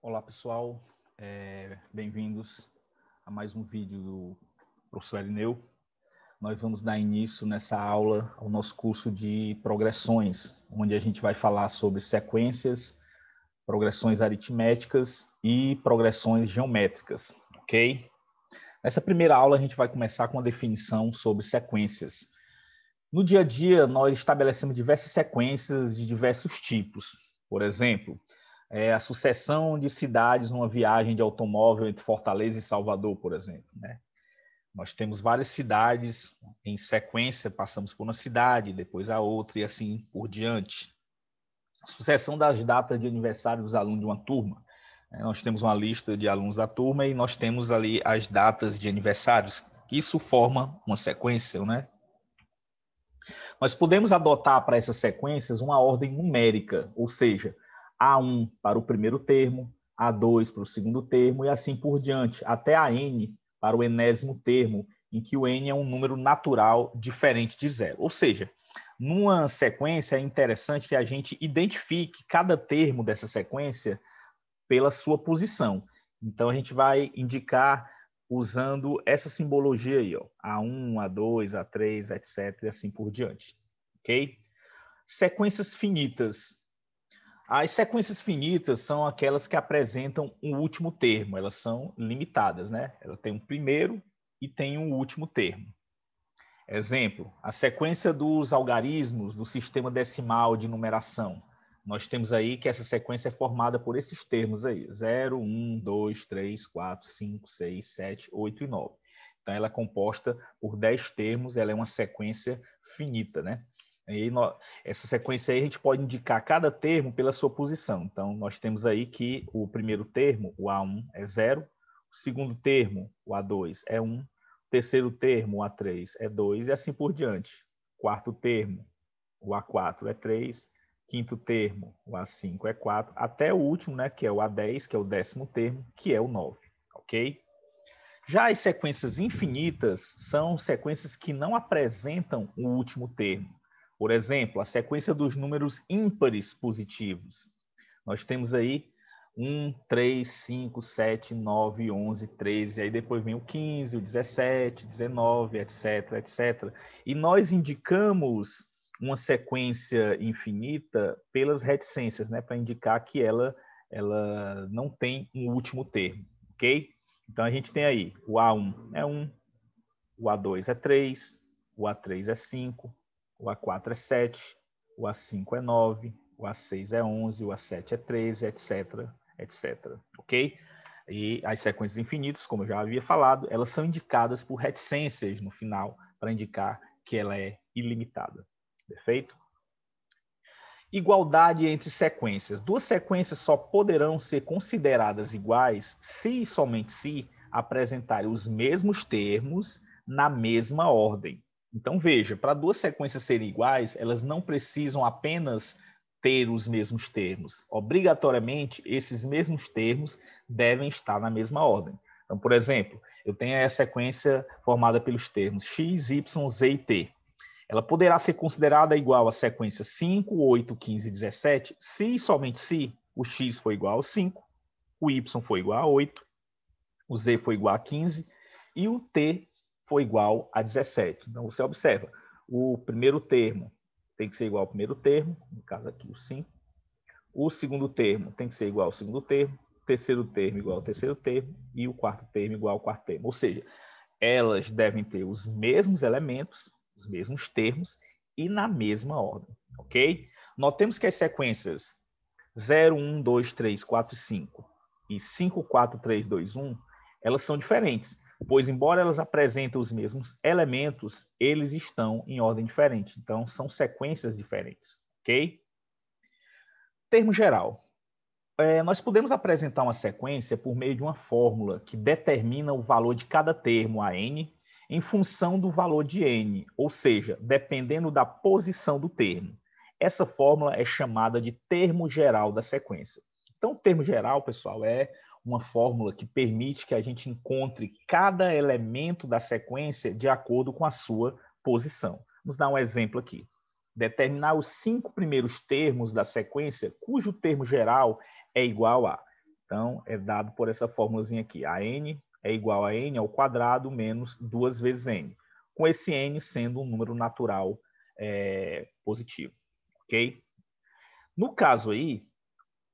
Olá, pessoal. Bem-vindos a mais um vídeo do professor Erineu. Nós vamos dar início nessa aula ao nosso curso de progressões, onde a gente vai falar sobre sequências, progressões aritméticas e progressões geométricas, ok? Nessa primeira aula, a gente vai começar com uma definição sobre sequências. No dia a dia, nós estabelecemos diversas sequências de diversos tipos. Por exemplo, a sucessão de cidades numa viagem de automóvel entre Fortaleza e Salvador, por exemplo, né? Nós temos várias cidades em sequência, passamos por uma cidade, depois a outra e assim por diante. A sucessão das datas de aniversário dos alunos de uma turma. Nós temos uma lista de alunos da turma e nós temos ali as datas de aniversários. Isso forma uma sequência, né? Nós podemos adotar para essas sequências uma ordem numérica, ou seja, A1 para o primeiro termo, A2 para o segundo termo e assim por diante, até a N para o enésimo termo, em que o N é um número natural diferente de zero. Ou seja, numa sequência é interessante que a gente identifique cada termo dessa sequência pela sua posição. Então, a gente vai indicar usando essa simbologia aí, ó, A1, A2, A3, etc., e assim por diante. Ok? Sequências finitas. As sequências finitas são aquelas que apresentam um último termo, elas são limitadas, né? Ela tem um primeiro e tem um último termo. Exemplo, a sequência dos algarismos do sistema decimal de numeração. Nós temos aí que essa sequência é formada por esses termos aí, 0, 1, 2, 3, 4, 5, 6, 7, 8 e 9. Então, ela é composta por 10 termos, ela é uma sequência finita, né? E essa sequência aí a gente pode indicar cada termo pela sua posição. Então, nós temos aí que o primeiro termo, o A1, é 0, o segundo termo, o A2, é 1, o terceiro termo, o A3, é 2 e assim por diante. Quarto termo, o A4 é 3, quinto termo, o A5 é 4, até o último, né, que é o A10, que é o décimo termo, que é o 9, ok? Já as sequências infinitas são sequências que não apresentam o último termo. Por exemplo, a sequência dos números ímpares positivos. Nós temos aí 1, 3, 5, 7, 9, 11, 13, aí depois vem o 15, o 17, 19, etc, etc. E nós indicamos uma sequência infinita pelas reticências, né, para indicar que ela não tem um último termo, ok? Então, a gente tem aí o A1 é 1, o A2 é 3, o A3 é 5, o A4 é 7, o A5 é 9, o A6 é 11, o A7 é 13, etc, etc, ok? E as sequências infinitas, como eu já havia falado, elas são indicadas por reticências no final, para indicar que ela é ilimitada, perfeito? Igualdade entre sequências. Duas sequências só poderão ser consideradas iguais se e somente se apresentarem os mesmos termos na mesma ordem. Então, veja, para duas sequências serem iguais, elas não precisam apenas ter os mesmos termos. Obrigatoriamente, esses mesmos termos devem estar na mesma ordem. Então, por exemplo, eu tenho a sequência formada pelos termos x, y, z e t. Ela poderá ser considerada igual à sequência 5, 8, 15 e 17, se e somente se o x for igual a 5, o y for igual a 8, o z for igual a 15 e o t for igual a 17. Então, você observa, o primeiro termo tem que ser igual ao primeiro termo, no caso aqui o 5. O segundo termo tem que ser igual ao segundo termo, o terceiro termo igual ao terceiro termo e o quarto termo igual ao quarto termo. Ou seja, elas devem ter os mesmos elementos, os mesmos termos e na mesma ordem, ok? Notemos que as sequências 0, 1, 2, 3, 4 e 5 e 5, 4, 3, 2, 1, elas são diferentes, pois embora elas apresentem os mesmos elementos, eles estão em ordem diferente. Então, são sequências diferentes, ok? Termo geral. Nós podemos apresentar uma sequência por meio de uma fórmula que determina o valor de cada termo, a n, em função do valor de n, ou seja, dependendo da posição do termo. Essa fórmula é chamada de termo geral da sequência. Então, o termo geral, pessoal, é uma fórmula que permite que a gente encontre cada elemento da sequência de acordo com a sua posição. Vamos dar um exemplo aqui. Determinar os 5 primeiros termos da sequência, cujo termo geral é igual a Então, é dado por essa formulazinha aqui. A n é igual a n ao quadrado menos 2 vezes n. Com esse n sendo um número natural positivo. Ok? No caso aí,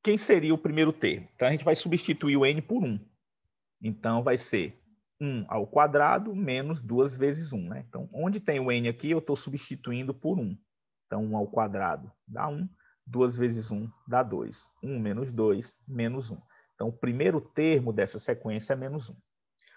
quem seria o primeiro termo? Então, a gente vai substituir o n por 1. Então, vai ser 1 ao quadrado menos 2 vezes 1. Né? Então, onde tem o n aqui, eu estou substituindo por 1. Então, 1 ao quadrado dá 1. 2 vezes 1 dá 2. 1 menos 2, menos 1. Então, o primeiro termo dessa sequência é menos 1.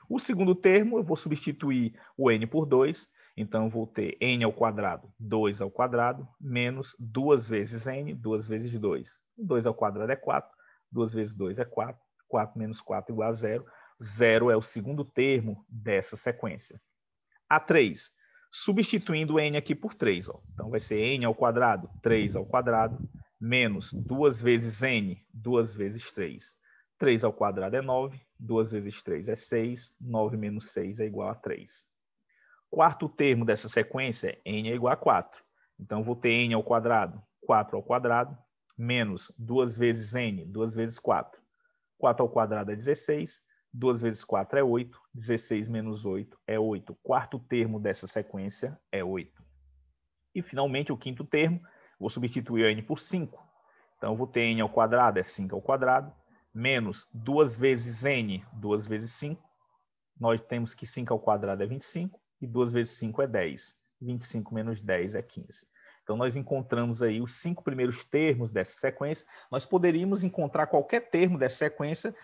O segundo termo, eu vou substituir o n por 2. Então, eu vou ter n ao quadrado, 2 ao quadrado, menos 2 vezes n, 2 vezes 2. 2 ao quadrado é 4. 2 vezes 2 é 4. 4 menos 4 igual a 0. 0 é o segundo termo dessa sequência. A 3, substituindo n aqui por 3. Ó. Então, vai ser n ao quadrado, 3 ao quadrado, menos 2 vezes n, 2 vezes 3. 3 ao quadrado é 9, 2 vezes 3 é 6, 9 menos 6 é igual a 3. Quarto termo dessa sequência, n é igual a 4. Então, vou ter n ao quadrado, 4 ao quadrado, menos 2 vezes n, 2 vezes 4. 4 ao quadrado é 16, 2 vezes 4 é 8, 16 menos 8 é 8. Quarto termo dessa sequência é 8. E, finalmente, o quinto termo, vou substituir n por 5. Então, vou ter n ao quadrado, é 5 ao quadrado, menos 2 vezes n, 2 vezes 5. Nós temos que 5 ao quadrado é 25, e 2 vezes 5 é 10. 25 menos 10 é 15. Então, nós encontramos aí os 5 primeiros termos dessa sequência. Nós poderíamos encontrar qualquer termo dessa sequência.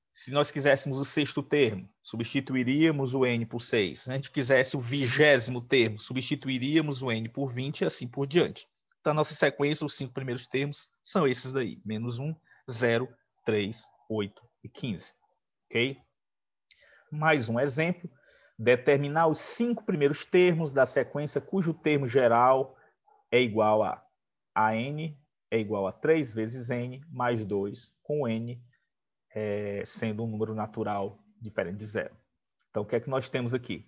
Se nós quiséssemos o sexto termo, substituiríamos o n por 6. Se a gente quisesse o 20º termo, substituiríamos o n por 20 e assim por diante. Então, a nossa sequência, os 5 primeiros termos, são esses daí. Menos 1, 0, 3, 8 e 15. Ok? Mais um exemplo. Determinar os 5 primeiros termos da sequência cujo termo geral é igual a n é igual a 3 vezes n mais 2, com n sendo um número natural diferente de 0. Então, o que é que nós temos aqui?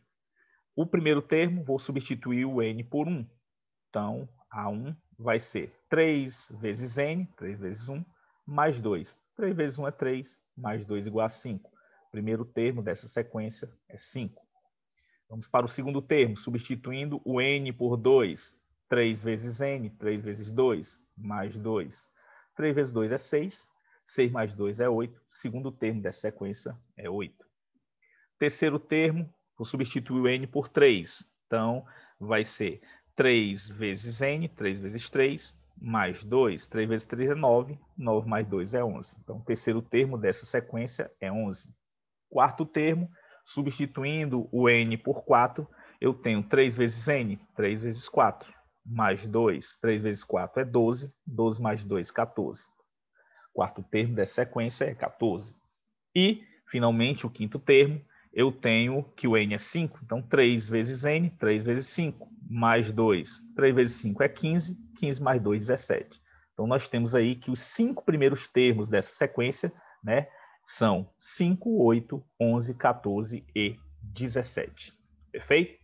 O primeiro termo, vou substituir o n por 1. Então, a1 vai ser 3 vezes n, 3 vezes 1, mais 2. 3 vezes 1 é 3, mais 2 igual a 5. O primeiro termo dessa sequência é 5. Vamos para o segundo termo, substituindo o n por 2. 3 vezes n, 3 vezes 2, mais 2. 3 vezes 2 é 6. 6 mais 2 é 8. Segundo termo dessa sequência é 8. Terceiro termo, vou substituir o n por 3. Então, vai ser 3 vezes n, 3 vezes 3, mais 2. 3 vezes 3 é 9. 9 mais 2 é 11. Então, o terceiro termo dessa sequência é 11. Quarto termo, substituindo o n por 4, eu tenho 3 vezes n, 3 vezes 4, mais 2. 3 vezes 4 é 12. 12 mais 2, 14. Quarto termo dessa sequência é 14. E, finalmente, o quinto termo, eu tenho que o n é 5. Então, 3 vezes n, 3 vezes 5, mais 2. 3 vezes 5 é 15. 15 mais 2, 17. Então, nós temos aí que os 5 primeiros termos dessa sequência, né, são 5, 8, 11, 14 e 17. Perfeito?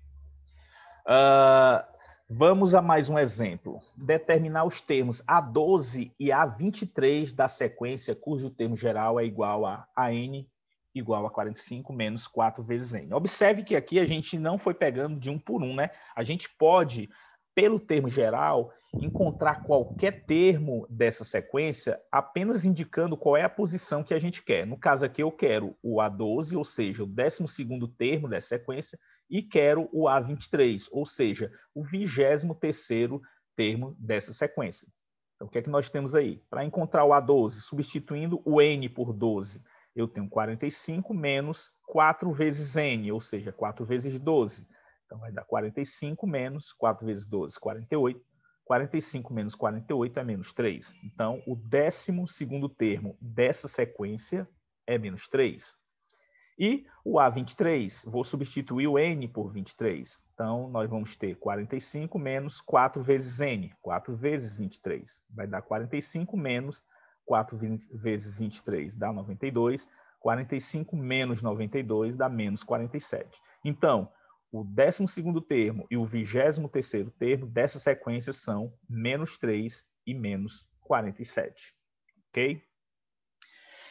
Vamos a mais um exemplo. Determinar os termos A12 e A23 da sequência cujo termo geral é igual a n igual a 45 menos 4 vezes n. Observe que aqui a gente não foi pegando de um por um, né? A gente pode, pelo termo geral, encontrar qualquer termo dessa sequência apenas indicando qual é a posição que a gente quer. No caso aqui eu quero o A12, ou seja, o 12º termo dessa sequência, e quero o A23, ou seja, o 23º termo dessa sequência. Então, o que é que nós temos aí? Para encontrar o A12, substituindo o n por 12, eu tenho 45 menos 4 vezes n, ou seja, 4 vezes 12. Então, vai dar 45 menos 4 vezes 12, 48. 45 menos 48 é menos 3. Então, o 12º termo dessa sequência é menos 3. E o A23, vou substituir o n por 23. Então, nós vamos ter 45 menos 4 vezes n, 4 vezes 23. Vai dar 45 menos 4 vezes 23, dá 92. 45 menos 92 dá menos 47. Então, o 12º termo e o 23º termo dessa sequência são menos 3 e menos 47. Ok?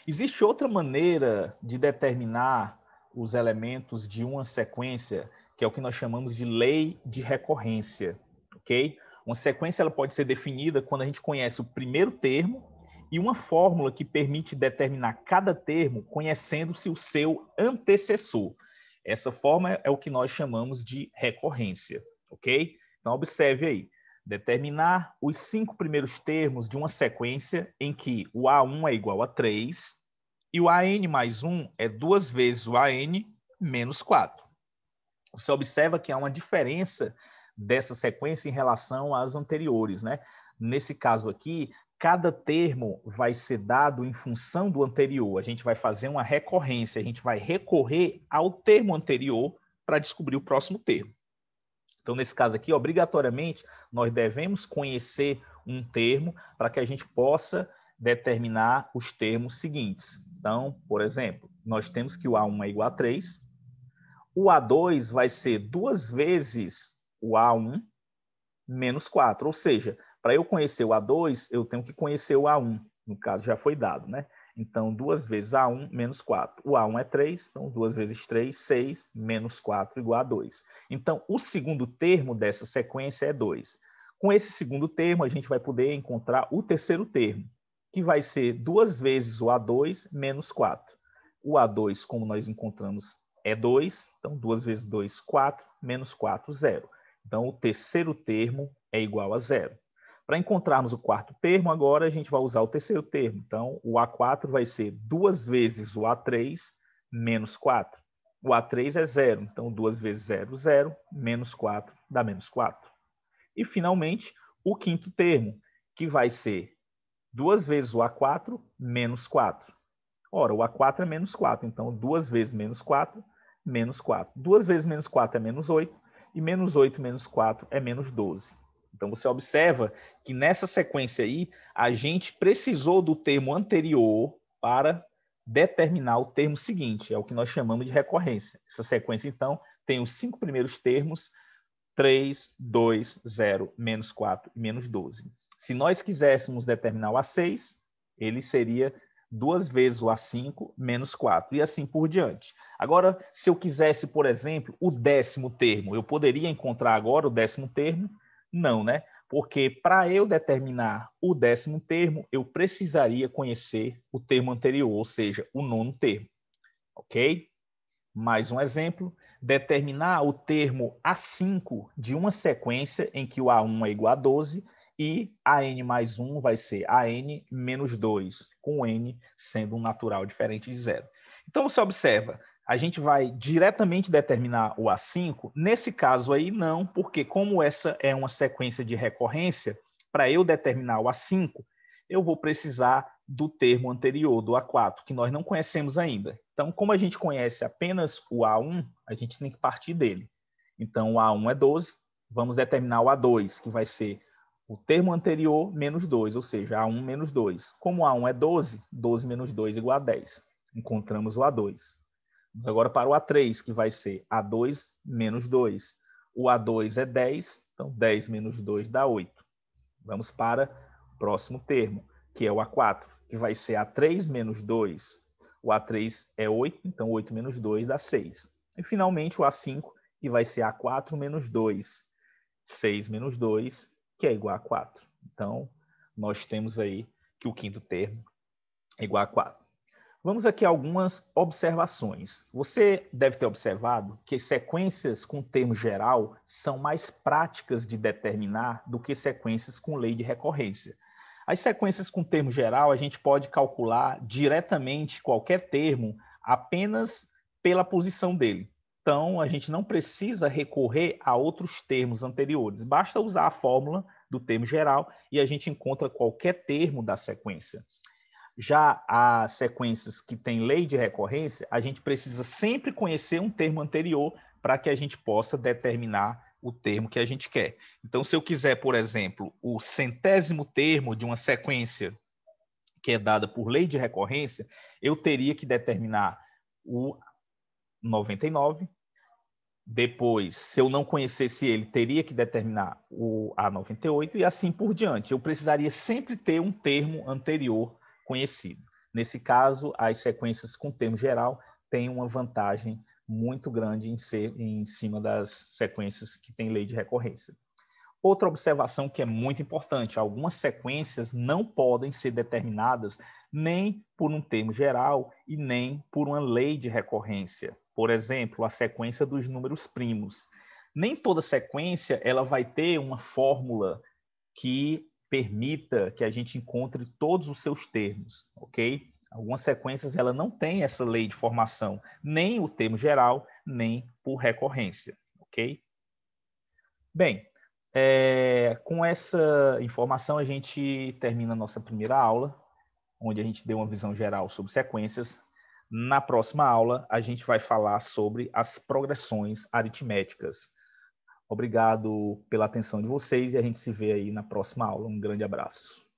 Existe outra maneira de determinar os elementos de uma sequência, que é o que nós chamamos de lei de recorrência, ok? Uma sequência ela pode ser definida quando a gente conhece o primeiro termo e uma fórmula que permite determinar cada termo conhecendo-se o seu antecessor. Essa forma é o que nós chamamos de recorrência, ok? Então, observe aí. Determinar os 5 primeiros termos de uma sequência em que o A1 é igual a 3 e o AN mais 1 é 2 vezes o AN menos 4. Você observa que há uma diferença dessa sequência em relação às anteriores, né? Nesse caso aqui, cada termo vai ser dado em função do anterior. A gente vai fazer uma recorrência, a gente vai recorrer ao termo anterior para descobrir o próximo termo. Então, nesse caso aqui, obrigatoriamente, nós devemos conhecer um termo para que a gente possa determinar os termos seguintes. Então, por exemplo, nós temos que o A1 é igual a 3, o A2 vai ser 2 vezes o A1 menos 4, ou seja, para eu conhecer o A2, eu tenho que conhecer o A1, no caso já foi dado, né? Então, 2 vezes A1 menos 4. O A1 é 3, então 2 vezes 3, 6, menos 4 igual a 2. Então, o segundo termo dessa sequência é 2. Com esse segundo termo, a gente vai poder encontrar o terceiro termo, que vai ser 2 vezes o A2 menos 4. O A2, como nós encontramos, é 2, então 2 vezes 2, 4, menos 4, 0. Então, o terceiro termo é igual a 0. Para encontrarmos o quarto termo, agora a gente vai usar o terceiro termo. Então, o A4 vai ser 2 vezes o A3 menos 4. O A3 é 0, então 2 vezes 0, 0, menos 4 dá menos 4. E, finalmente, o quinto termo, que vai ser 2 vezes o A4 menos 4. Ora, o A4 é menos 4, então 2 vezes menos 4, menos 4. 2 vezes menos 4 é menos 8, e menos 8 menos 4 é menos 12. Então, você observa que nessa sequência aí, a gente precisou do termo anterior para determinar o termo seguinte, é o que nós chamamos de recorrência. Essa sequência, então, tem os 5 primeiros termos, 3, 2, 0, menos 4 e menos 12. Se nós quiséssemos determinar o A6, ele seria 2 vezes o A5 menos 4, e assim por diante. Agora, se eu quisesse, por exemplo, o 10º termo, eu poderia encontrar agora o 10º termo? Não, né? Porque para eu determinar o 10º termo, eu precisaria conhecer o termo anterior, ou seja, o 9º termo. Ok? Mais um exemplo, determinar o termo A5 de uma sequência em que o A1 é igual a 12 e AN mais 1 vai ser AN menos 2, com N sendo um natural diferente de 0. Então, você observa, a gente vai diretamente determinar o A5, nesse caso aí não, porque como essa é uma sequência de recorrência, para eu determinar o A5, eu vou precisar do termo anterior, do A4, que nós não conhecemos ainda. Então, como a gente conhece apenas o A1, a gente tem que partir dele. Então, o A1 é 12, vamos determinar o A2, que vai ser o termo anterior menos 2, ou seja, A1 menos 2. Como o A1 é 12, 12 menos 2 igual a 10. Encontramos o A2. Vamos agora para o A3, que vai ser A2 menos 2. O A2 é 10, então 10 menos 2 dá 8. Vamos para o próximo termo, que é o A4, que vai ser A3 menos 2. O A3 é 8, então 8 menos 2 dá 6. E, finalmente, o A5, que vai ser A4 menos 2. 6 menos 2, que é igual a 4. Então, nós temos aí que o quinto termo é igual a 4. Vamos aqui a algumas observações. Você deve ter observado que sequências com termo geral são mais práticas de determinar do que sequências com lei de recorrência. As sequências com termo geral, a gente pode calcular diretamente qualquer termo apenas pela posição dele. Então, a gente não precisa recorrer a outros termos anteriores. Basta usar a fórmula do termo geral e a gente encontra qualquer termo da sequência. Já as sequências que têm lei de recorrência, a gente precisa sempre conhecer um termo anterior para que a gente possa determinar o termo que a gente quer. Então, se eu quiser, por exemplo, o 100º termo de uma sequência que é dada por lei de recorrência, eu teria que determinar o 99. Depois, se eu não conhecesse ele, teria que determinar o A98 e assim por diante. Eu precisaria sempre ter um termo anterior conhecido. Nesse caso, as sequências com termo geral têm uma vantagem muito grande em ser em cima das sequências que têm lei de recorrência. Outra observação que é muito importante, algumas sequências não podem ser determinadas nem por um termo geral e nem por uma lei de recorrência. Por exemplo, a sequência dos números primos. Nem toda sequência ela vai ter uma fórmula que permita que a gente encontre todos os seus termos, ok? Algumas sequências ela não tem essa lei de formação, nem o termo geral, nem por recorrência, ok? Bem, com essa informação a gente termina a nossa primeira aula, onde a gente deu uma visão geral sobre sequências. Na próxima aula, a gente vai falar sobre as progressões aritméticas. Obrigado pela atenção de vocês e a gente se vê aí na próxima aula. Um grande abraço.